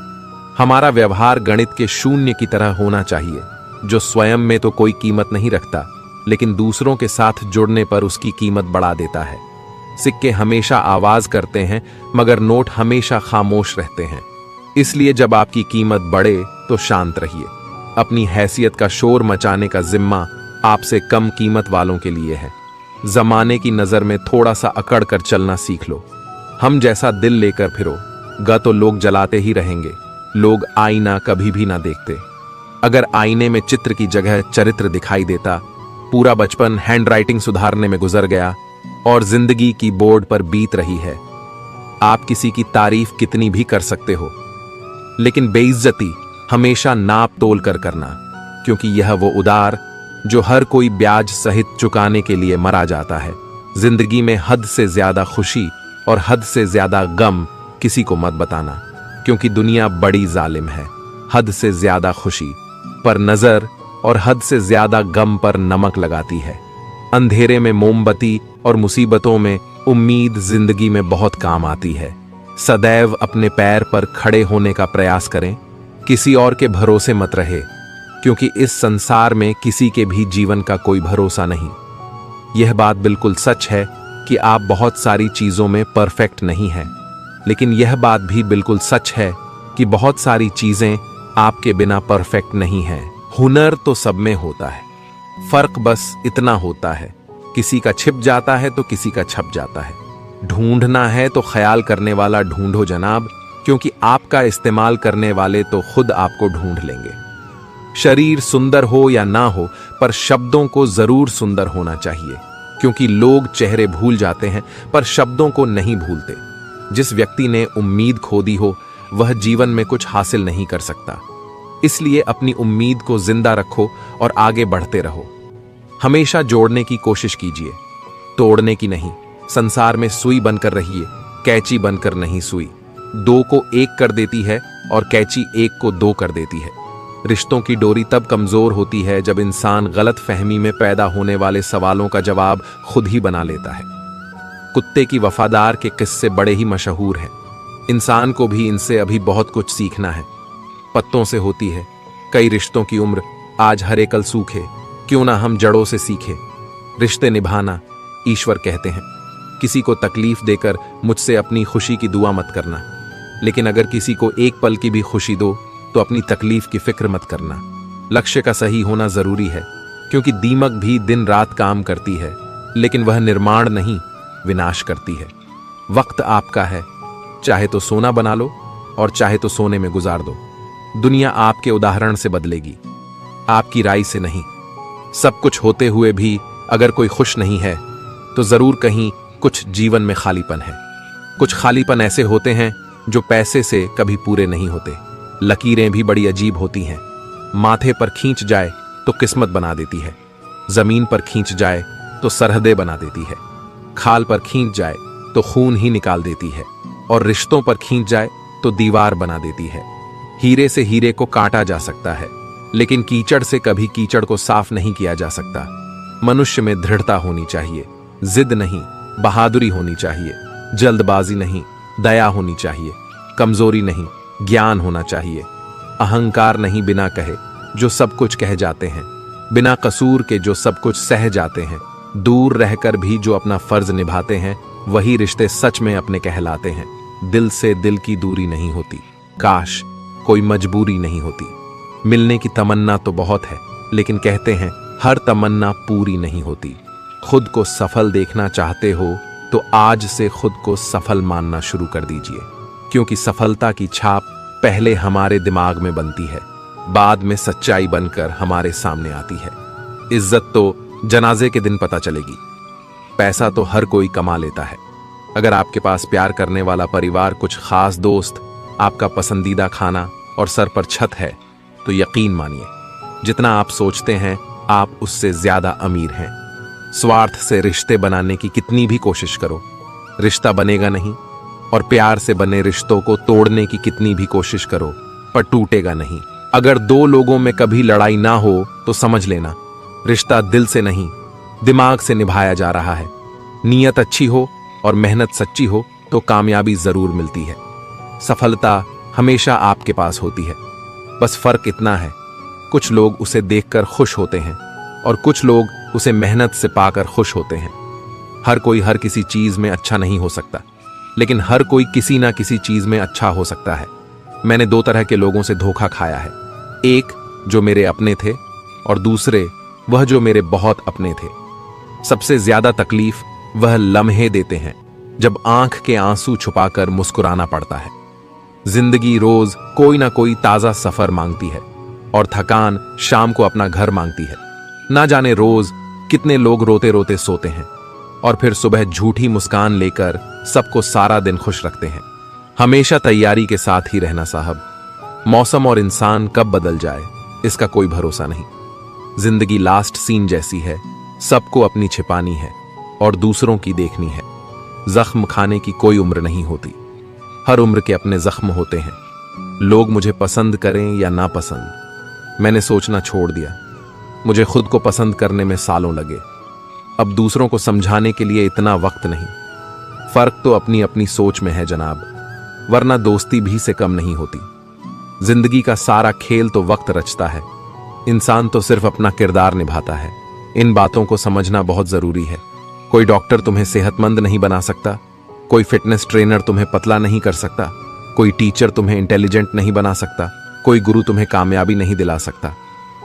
हमारा व्यवहार गणित के शून्य की तरह होना चाहिए, जो स्वयं में तो कोई कीमत नहीं रखता, लेकिन दूसरों के साथ जुड़ने पर उसकी कीमत बढ़ा देता है। सिक्के हमेशा आवाज करते हैं, मगर नोट हमेशा खामोश रहते हैं। इसलिए जब आपकी कीमत बढ़े तो शांत रहिए। अपनी हैसियत का शोर मचाने का जिम्मा आपसे कम कीमत वालों के लिए है। जमाने की नजर में थोड़ा सा अकड़ कर चलना सीख लो। हम जैसा दिल लेकर फिरो, ग तो लोग जलाते ही रहेंगे। लोग आईना कभी भी ना देखते। अगर आईने में चित्र की जगह चरित्र दिखाई देता, पूरा बचपन हैंडराइटिंग सुधारने में गुजर गया और जिंदगी की बोर्ड पर बीत रही है। आप किसी की तारीफ कितनी भी कर सकते हो, लेकिन बेइज्जती हमेशा नाप तोल कर करना, क्योंकि यह वो उधार जो हर कोई ब्याज सहित चुकाने के लिए मरा जाता है। जिंदगी में हद से ज्यादा खुशी और हद से ज्यादा गम किसी को मत बताना, क्योंकि दुनिया बड़ी जालिम है। हद से ज्यादा खुशी पर नजर और हद से ज्यादा गम पर नमक लगाती है। अंधेरे में मोमबत्ती और मुसीबतों में उम्मीद जिंदगी में बहुत काम आती है। सदैव अपने पैर पर खड़े होने का प्रयास करें, किसी और के भरोसे मत रहे, क्योंकि इस संसार में किसी के भी जीवन का कोई भरोसा नहीं। यह बात बिल्कुल सच है कि आप बहुत सारी चीजों में परफेक्ट नहीं हैं, लेकिन यह बात भी बिल्कुल सच है कि बहुत सारी चीजें आपके बिना परफेक्ट नहीं हैं। हुनर तो सब में होता है, फर्क बस इतना होता है, किसी का छिप जाता है तो किसी का छप जाता है। ढूंढना है तो ख्याल करने वाला ढूंढो जनाब, क्योंकि आपका इस्तेमाल करने वाले तो खुद आपको ढूंढ लेंगे। शरीर सुंदर हो या ना हो, पर शब्दों को जरूर सुंदर होना चाहिए, क्योंकि लोग चेहरे भूल जाते हैं पर शब्दों को नहीं भूलते। जिस व्यक्ति ने उम्मीद खो दी हो वह जीवन में कुछ हासिल नहीं कर सकता। इसलिए अपनी उम्मीद को जिंदा रखो और आगे बढ़ते रहो। हमेशा जोड़ने की कोशिश कीजिए, तोड़ने की नहीं। संसार में सुई बनकर रहिए, कैंची बनकर नहीं। सुई दो को एक कर देती है और कैंची एक को दो कर देती है। रिश्तों की डोरी तब कमजोर होती है जब इंसान गलत फहमी में पैदा होने वाले सवालों का जवाब खुद ही बना लेता है। कुत्ते की वफादार के किस्से बड़े ही मशहूर हैं। इंसान को भी इनसे अभी बहुत कुछ सीखना है। पत्तों से होती है कई रिश्तों की उम्र, आज हरे कल सूखे, क्यों ना हम जड़ों से सीखे। रिश्ते निभाना ईश्वर कहते हैं। किसी को तकलीफ देकर मुझसे अपनी खुशी की दुआ मत करना, लेकिन अगर किसी को एक पल की भी खुशी दो तो अपनी तकलीफ की फिक्र मत करना। लक्ष्य का सही होना जरूरी है, क्योंकि दीमक भी दिन रात काम करती है, लेकिन वह निर्माण नहीं विनाश करती है। वक्त आपका है, चाहे तो सोना बना लो और चाहे तो सोने में गुजार दो। दुनिया आपके उदाहरण से बदलेगी, आपकी राय से नहीं। सब कुछ होते हुए भी अगर कोई खुश नहीं है तो जरूर कहीं कुछ जीवन में खालीपन है। कुछ खालीपन ऐसे होते हैं जो पैसे से कभी पूरे नहीं होते। लकीरें भी बड़ी अजीब होती हैं। माथे पर खींच जाए तो किस्मत बना देती है, जमीन पर खींच जाए तो सरहदें बना देती है, खाल पर खींच जाए तो खून ही निकाल देती है, और रिश्तों पर खींच जाए तो दीवार बना देती है। हीरे से हीरे को काटा जा सकता है, लेकिन कीचड़ से कभी कीचड़ को साफ नहीं किया जा सकता। मनुष्य में दृढ़ता होनी चाहिए, जिद नहीं, बहादुरी होनी चाहिए, जल्दबाजी नहीं, दया होनी चाहिए, कमजोरी नहीं, ज्ञान होना चाहिए। अहंकार नहीं बिना कहे जो सब कुछ कह जाते हैं, बिना कसूर के जो सब कुछ सह जाते हैं। दूर रहकर भी जो अपना फर्ज निभाते हैं वही रिश्ते सच में अपने कहलाते हैं। दिल से दिल की दूरी नहीं होती, काश कोई मजबूरी नहीं होती। मिलने की तमन्ना तो बहुत है, लेकिन कहते हैं हर तमन्ना पूरी नहीं होती। खुद को सफल देखना चाहते हो तो आज से खुद को सफल मानना शुरू कर दीजिए, क्योंकि सफलता की छाप पहले हमारे दिमाग में बनती है, बाद में सच्चाई बनकर हमारे सामने आती है। इज्जत तो जनाजे के दिन पता चलेगी। पैसा तो हर कोई कमा लेता है। अगर आपके पास प्यार करने वाला परिवार, कुछ खास दोस्त, आपका पसंदीदा खाना और सर पर छत है, तो यकीन मानिए जितना आप सोचते हैं आप उससे ज्यादा अमीर हैं। स्वार्थ से रिश्ते बनाने की कितनी भी कोशिश करो, रिश्ता बनेगा नहीं, और प्यार से बने रिश्तों को तोड़ने की कितनी भी कोशिश करो, पर टूटेगा नहीं। अगर दो लोगों में कभी लड़ाई ना हो तो समझ लेना रिश्ता दिल से नहीं, दिमाग से निभाया जा रहा है। नीयत अच्छी हो और मेहनत सच्ची हो तो कामयाबी जरूर मिलती है। सफलता हमेशा आपके पास होती है, बस फर्क इतना है, कुछ लोग उसे देखकर खुश होते हैं और कुछ लोग उसे मेहनत से पाकर खुश होते हैं। हर कोई हर किसी चीज में अच्छा नहीं हो सकता, लेकिन हर कोई किसी ना किसी चीज में अच्छा हो सकता है। मैंने दो तरह के लोगों से धोखा खाया है, एक जो मेरे अपने थे और दूसरे वह जो मेरे बहुत अपने थे। सबसे ज्यादा तकलीफ वह लम्हे देते हैं जब आंख के आंसू छुपाकर मुस्कुराना पड़ता है। जिंदगी रोज कोई ना कोई ताजा सफर मांगती है और थकान शाम को अपना घर मांगती है। ना जाने रोज कितने लोग रोते रोते सोते हैं और फिर सुबह झूठी मुस्कान लेकर सबको सारा दिन खुश रखते हैं। हमेशा तैयारी के साथ ही रहना साहब, मौसम और इंसान कब बदल जाए इसका कोई भरोसा नहीं। जिंदगी लास्ट सीन जैसी है, सबको अपनी छिपानी है। और दूसरों की देखनी है। जख्म खाने की कोई उम्र नहीं होती, हर उम्र के अपने जख्म होते हैं। लोग मुझे पसंद करें या ना पसंद, मैंने सोचना छोड़ दिया। मुझे खुद को पसंद करने में सालों लगे। अब दूसरों को समझाने के लिए इतना वक्त नहीं। फर्क तो अपनी अपनी सोच में है जनाब, वरना दोस्ती भी से कम नहीं होती। जिंदगी का सारा खेल तो वक्त रचता है, इंसान तो सिर्फ अपना किरदार निभाता है। इन बातों को समझना बहुत जरूरी है। कोई डॉक्टर तुम्हें सेहतमंद नहीं बना सकता, कोई फिटनेस ट्रेनर तुम्हें पतला नहीं कर सकता, कोई टीचर तुम्हें इंटेलिजेंट नहीं बना सकता, कोई गुरु तुम्हें कामयाबी नहीं दिला सकता,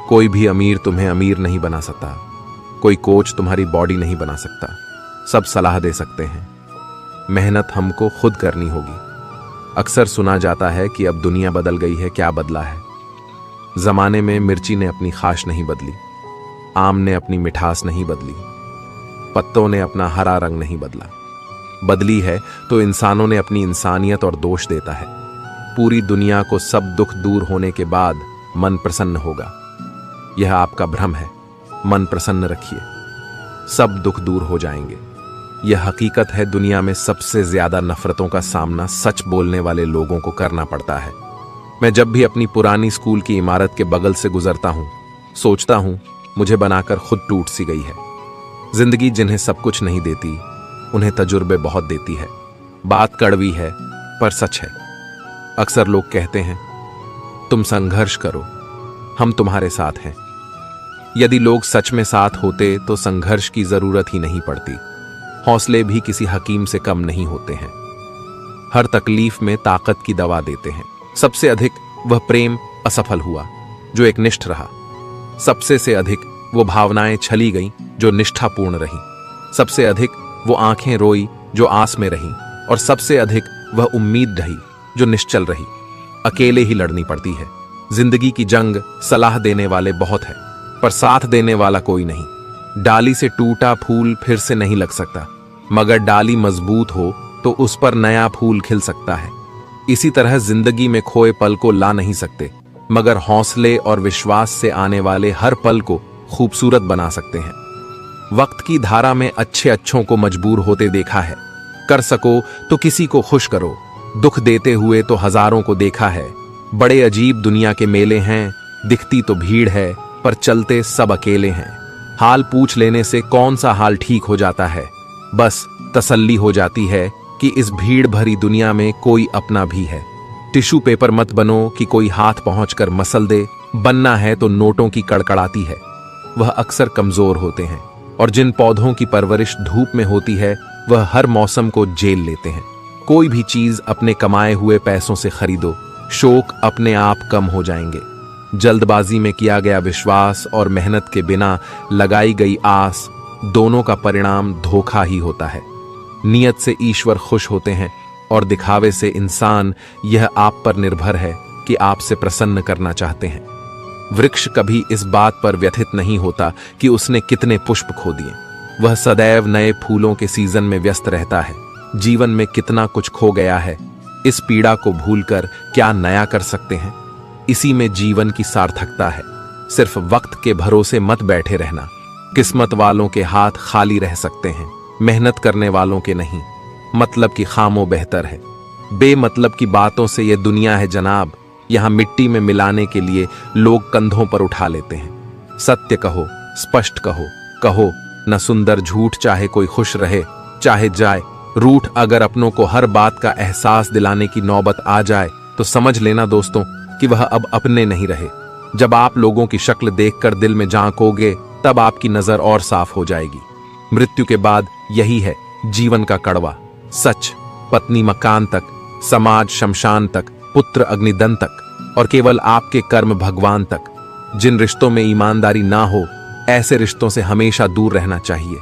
कोई भी अमीर तुम्हें अमीर नहीं बना सकता, कोई कोच तुम्हारी बॉडी नहीं बना सकता। सब सलाह दे सकते हैं, मेहनत हमको खुद करनी होगी। अक्सर सुना जाता है कि अब दुनिया बदल गई है, क्या बदला है? जमाने में मिर्ची ने अपनी खाश नहीं बदली, आम ने अपनी मिठास नहीं बदली, पत्तों ने अपना हरा रंग नहीं बदला। बदली है तो इंसानों ने अपनी इंसानियत और दोष देता है। पूरी दुनिया को सब दुख दूर होने के बाद मन प्रसन्न होगा, यह आपका भ्रम है। मन प्रसन्न रखिए, सब दुख दूर हो जाएंगे। यह हकीकत है, दुनिया में सबसे ज्यादा नफरतों का सामना सच बोलने वाले लोगों को करना पड़ता है। मैं जब भी अपनी पुरानी स्कूल की इमारत के बगल से गुजरता हूं, सोचता हूं मुझे बनाकर खुद टूट सी गई है। जिंदगी जिन्हें सब कुछ नहीं देती, उन्हें तजुर्बे बहुत देती है। बात कड़वी है पर सच है। अक्सर लोग कहते हैं तुम संघर्ष करो, हम तुम्हारे साथ हैं। यदि लोग सच में साथ होते तो संघर्ष की जरूरत ही नहीं पड़ती। हौसले भी किसी हकीम से कम नहीं होते हैं, हर तकलीफ में ताकत की दवा देते हैं। सबसे अधिक वह प्रेम असफल हुआ जो एकनिष्ठ रहा, सबसे से अधिक वो भावनाएं छली गईं जो निष्ठापूर्ण रही, सबसे अधिक वो आंखें रोई जो आस में रही, और सबसे अधिक वह उम्मीद ढही जो निश्चल रही। अकेले ही लड़नी पड़ती है जिंदगी की जंग। सलाह देने वाले बहुत हैं पर साथ देने वाला कोई नहीं। डाली से टूटा फूल फिर से नहीं लग सकता, मगर डाली मजबूत हो तो उस पर नया फूल खिल सकता है। इसी तरह जिंदगी में खोए पल को ला नहीं सकते, मगर हौसले और विश्वास से आने वाले हर पल को खूबसूरत बना सकते हैं। वक्त की धारा में अच्छे अच्छों को मजबूर होते देखा है। कर सको तो किसी को खुश करो, दुख देते हुए तो हजारों को देखा है। बड़े अजीब दुनिया के मेले हैं, दिखती तो भीड़ है पर चलते सब अकेले हैं। हाल पूछ लेने से कौन सा हाल ठीक हो जाता है, बस तसल्ली हो जाती है कि इस भीड़ भरी दुनिया में कोई अपना भी है। टिश्यू पेपर मत बनो कि कोई हाथ पहुंचकर मसल दे, बनना है तो नोटों की कड़कड़ाती है। वह अक्सर कमजोर होते हैं, और जिन पौधों की परवरिश धूप में होती है वह हर मौसम को झेल लेते हैं। कोई भी चीज अपने कमाए हुए पैसों से खरीदो, शौक अपने आप कम हो जाएंगे। जल्दबाजी में किया गया विश्वास और मेहनत के बिना लगाई गई आस, दोनों का परिणाम धोखा ही होता है। नियत से ईश्वर खुश होते हैं और दिखावे से इंसान। यह आप पर निर्भर है कि आपसे प्रसन्न करना चाहते हैं। वृक्ष कभी इस बात पर व्यथित नहीं होता कि उसने कितने पुष्प खो दिए, वह सदैव नए फूलों के सीजन में व्यस्त रहता है। जीवन में कितना कुछ खो गया है, इस पीड़ा को भूलकर क्या नया कर सकते हैं? इसी में जीवन की सार्थकता है। सिर्फ वक्त के भरोसे मत बैठे रहना। किस्मत वालों के हाथ खाली रह सकते हैं, मेहनत करने वालों के नहीं। मतलब की खामो बेहतर है। बेमतलब की बातों से यह दुनिया है जनाब, यहां मिट्टी में मिलाने के लिए लोग कंधों पर उठा लेते हैं। सत्य कहो, स्पष्ट कहो, कहो न सुंदर झूठ, चाहे कोई खुश रहे चाहे जाए। रूठ अगर अपनों को हर बात का एहसास दिलाने की नौबत आ जाए तो समझ लेना दोस्तों कि वह अब अपने नहीं रहे। जब आप लोगों की शक्ल देखकर दिल में झांकोगे तब आपकी नजर और साफ हो जाएगी। मृत्यु के बाद यही है जीवन का कड़वा सच। पत्नी मकान तक, समाज शमशान तक, पुत्र अग्निदन तक, और केवल आपके कर्म भगवान तक। जिन रिश्तों में ईमानदारी ना हो, ऐसे रिश्तों से हमेशा दूर रहना चाहिए।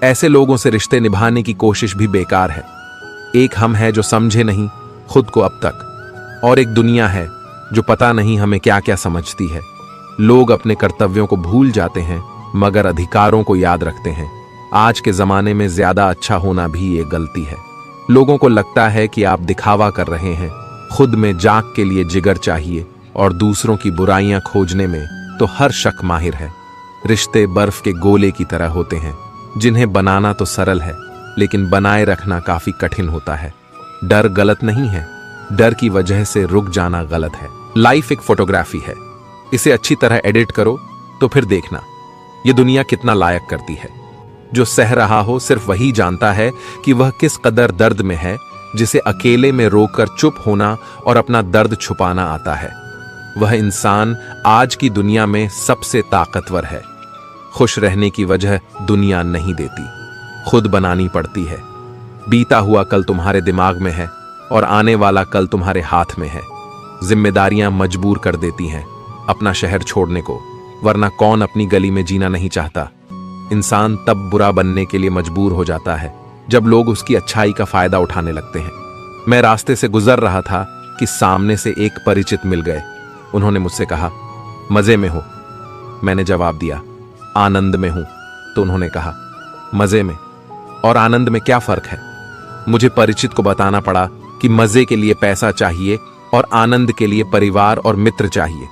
ऐसे लोगों से रिश्ते निभाने की कोशिश भी बेकार है। एक हम है जो समझे नहीं खुद को अब तक, और एक दुनिया है जो पता नहीं हमें क्या क्या समझती है। लोग अपने कर्तव्यों को भूल जाते हैं मगर अधिकारों को याद रखते हैं। आज के जमाने में ज्यादा अच्छा होना भी एक गलती है। लोगों को लगता है कि आप दिखावा कर रहे हैं, खुद में जाग के लिए जिगर चाहिए, और दूसरों की बुराइयां खोजने में तो हर शख्स माहिर है। रिश्ते बर्फ के गोले की तरह होते हैं, जिन्हें बनाना तो सरल है, लेकिन बनाए रखना काफी कठिन होता है। डर गलत नहीं है, डर की वजह से रुक जाना गलत है। लाइफ एक फोटोग्राफी है, इसे अच्छी तरह एडिट करो तो फिर देखना ये दुनिया कितना लायक करती है। जो सह रहा हो सिर्फ वही जानता है कि वह किस कदर दर्द में है, जिसे अकेले में रोकर चुप होना और अपना दर्द छुपाना आता है। वह इंसान आज की दुनिया में सबसे ताकतवर है। खुश रहने की वजह दुनिया नहीं देती, खुद बनानी पड़ती है। बीता हुआ कल तुम्हारे दिमाग में है और आने वाला कल तुम्हारे हाथ में है। जिम्मेदारियां मजबूर कर देती हैं अपना शहर छोड़ने को, वरना कौन अपनी गली में जीना नहीं चाहता। इंसान तब बुरा बनने के लिए मजबूर हो जाता है जब लोग उसकी अच्छाई का फायदा उठाने लगते हैं। मैं रास्ते से गुजर रहा था कि सामने से एक परिचित मिल गए। उन्होंने मुझसे कहा, मजे में हो? मैंने जवाब दिया, आनंद में हूं। तो उन्होंने कहा, मजे में और आनंद में क्या फर्क है? मुझे परिचित को बताना पड़ा कि मजे के लिए पैसा चाहिए और आनंद के लिए परिवार और मित्र चाहिए।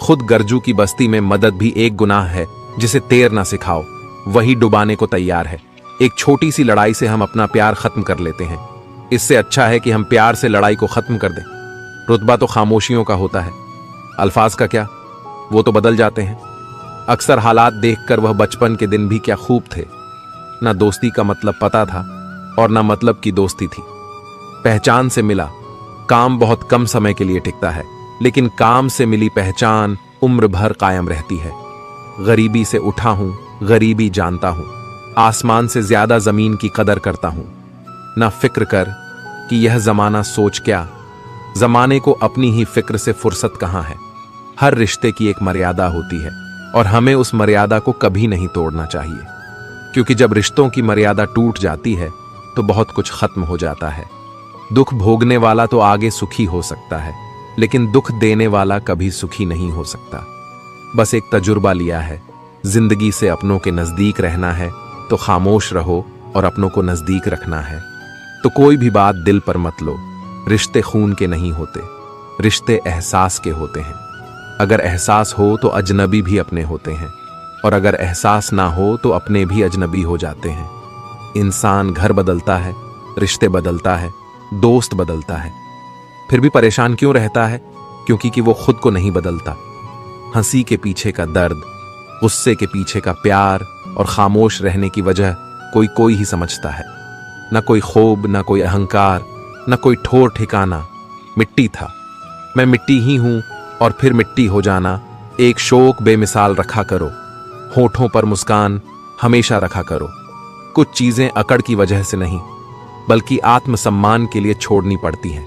खुद गर्जू की बस्ती में मदद भी एक गुनाह है जिसे तैरना सिखाओ, वही डुबाने को तैयार है। एक छोटी सी लड़ाई से हम अपना प्यार खत्म कर लेते हैं। इससे अच्छा है कि हम प्यार से लड़ाई को खत्म कर दें। रुतबा तो खामोशियों का होता है, अल्फाज का क्या, वो तो बदल जाते हैं। अक्सर हालात देखकर वह बचपन के दिन भी क्या खूब थे। ना दोस्ती का मतलब पता था और ना मतलब की दोस्ती थी। पहचान से मिला, काम बहुत कम समय के लिए टिकता है, लेकिन काम से मिली पहचान उम्र भर कायम रहती है। गरीबी से उठा हूं, गरीबी जानता हूं, आसमान से ज्यादा जमीन की कदर करता हूं। ना फिक्र कर कि यह जमाना सोच क्या, जमाने को अपनी ही फिक्र से फुर्सत कहां है। हर रिश्ते की एक मर्यादा होती है और हमें उस मर्यादा को कभी नहीं तोड़ना चाहिए, क्योंकि जब रिश्तों की मर्यादा टूट जाती है तो बहुत कुछ खत्म हो जाता है। दुख भोगने वाला तो आगे सुखी हो सकता है, लेकिन दुख देने वाला कभी सुखी नहीं हो सकता। बस एक तजुर्बा लिया है, जिंदगी से अपनों के नजदीक रहना है तो खामोश रहो और अपनों को नजदीक रखना है तो कोई भी बात दिल पर मत लो। रिश्ते खून के नहीं होते, रिश्ते एहसास के होते हैं। अगर एहसास हो तो अजनबी भी अपने होते हैं, और अगर एहसास ना हो तो अपने भी अजनबी हो जाते हैं। इंसान घर बदलता है, रिश्ते बदलता है, दोस्त बदलता है, फिर भी परेशान क्यों रहता है? क्योंकि वो खुद को नहीं बदलता। हंसी के पीछे का दर्द, गुस्से के पीछे का प्यार और खामोश रहने की वजह कोई ही समझता है। न कोई खूब, न कोई अहंकार, न कोई ठोर ठिकाना। मिट्टी था, मैं मिट्टी ही हूं और फिर मिट्टी हो जाना। एक शोक बेमिसाल रखा करो, होठों पर मुस्कान हमेशा रखा करो। कुछ चीजें अकड़ की वजह से नहीं, बल्कि आत्मसम्मान के लिए छोड़नी पड़ती हैं।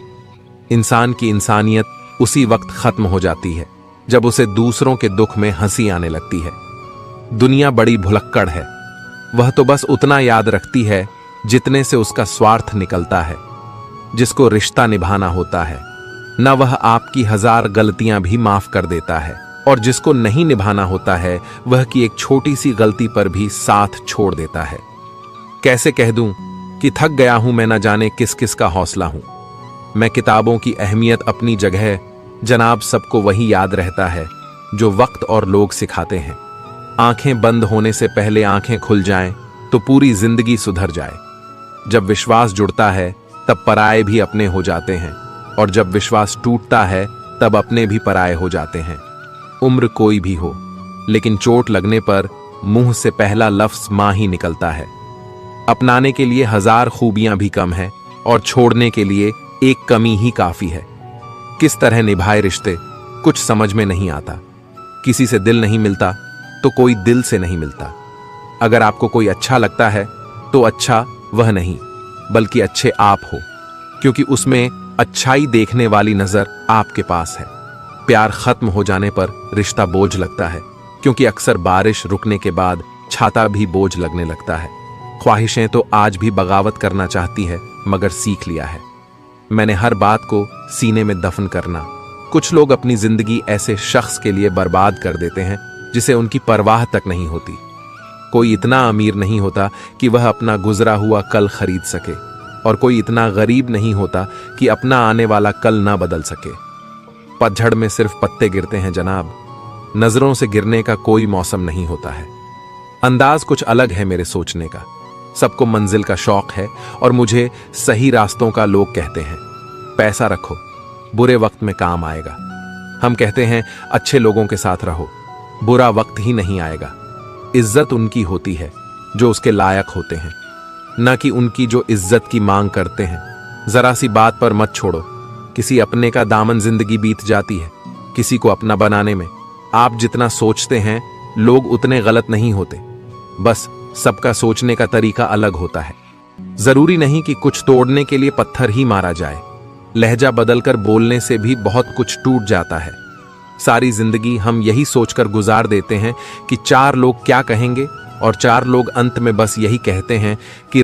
इंसान की इंसानियत उसी वक्त खत्म हो जाती है जब उसे दूसरों के दुख में हंसी आने लगती है। दुनिया बड़ी भुलक्कड़ है, वह तो बस उतना याद रखती है जितने से उसका स्वार्थ निकलता है। जिसको रिश्ता निभाना होता है न, वह आपकी 1000 गलतियां भी माफ कर देता है, और जिसको नहीं निभाना होता है वह की एक छोटी सी गलती पर भी साथ छोड़ देता है। कैसे कह दूं कि थक गया हूं मैं, न जाने किस किस का हौसला हूं। मैं किताबों की अहमियत अपनी जगह, जनाब सबको वही याद रहता है जो वक्त और लोग सिखाते हैं। आंखें बंद होने से पहले आंखें खुल जाएं तो पूरी जिंदगी सुधर जाए। जब विश्वास जुड़ता है तब पराये भी अपने हो जाते हैं, और जब विश्वास टूटता है तब अपने भी पराये हो जाते हैं। उम्र कोई भी हो, लेकिन चोट लगने पर मुंह से पहला लफ्ज मां ही निकलता है। अपनाने के लिए 1000 खूबियां भी कम है और छोड़ने के लिए एक कमी ही काफी है। किस तरह निभाए रिश्ते कुछ समझ में नहीं आता। किसी से दिल नहीं मिलता तो कोई दिल से नहीं मिलता। अगर आपको कोई अच्छा लगता है तो अच्छा वह नहीं, बल्कि अच्छे आप हो, क्योंकि उसमें अच्छाई देखने वाली नजर आपके पास है। प्यार खत्म हो जाने पर रिश्ता बोझ लगता है, क्योंकि अक्सर बारिश रुकने के बाद छाता भी बोझ लगने लगता है। ख्वाहिशें तो आज भी बगावत करना चाहती है, मगर सीख लिया है मैंने हर बात को सीने में दफन करना। कुछ लोग अपनी जिंदगी ऐसे शख्स के लिए बर्बाद कर देते हैं जिसे उनकी परवाह तक नहीं होती। कोई इतना अमीर नहीं होता कि वह अपना गुजरा हुआ कल खरीद सके, और कोई इतना गरीब नहीं होता कि अपना आने वाला कल ना बदल सके। पतझड़ में सिर्फ पत्ते गिरते हैं जनाब, नजरों से गिरने का कोई मौसम नहीं होता है। अंदाज कुछ अलग है मेरे सोचने का। सबको मंजिल का शौक है और मुझे सही रास्तों का लोग कहते हैं। पैसा रखो, बुरे वक्त में काम आएगा। हम कहते हैं अच्छे लोगों के साथ रहो, बुरा वक्त ही नहीं आएगा। इज्जत उनकी होती है जो उसके लायक होते हैं, न कि उनकी जो इज्जत की मांग करते हैं। जरा सी बात पर मत छोड़ो, किसी अपने का दामन जिंदगी बीत जाती है किसी को अपना बनाने में। आप जितना सोचते हैं लोग उतने गलत नहीं होते, बस सबका सोचने का तरीका अलग होता है। जरूरी नहीं कि कुछ तोड़ने के लिए पत्थर ही मारा जाए, लहजा बदलकर बोलने से भी बहुत कुछ टूट जाता है। सारी जिंदगी हम यही सोचकर गुजार देते हैं कि 4 लोग क्या कहेंगे, और 4 लोग अंत में बस यही कहते हैं कि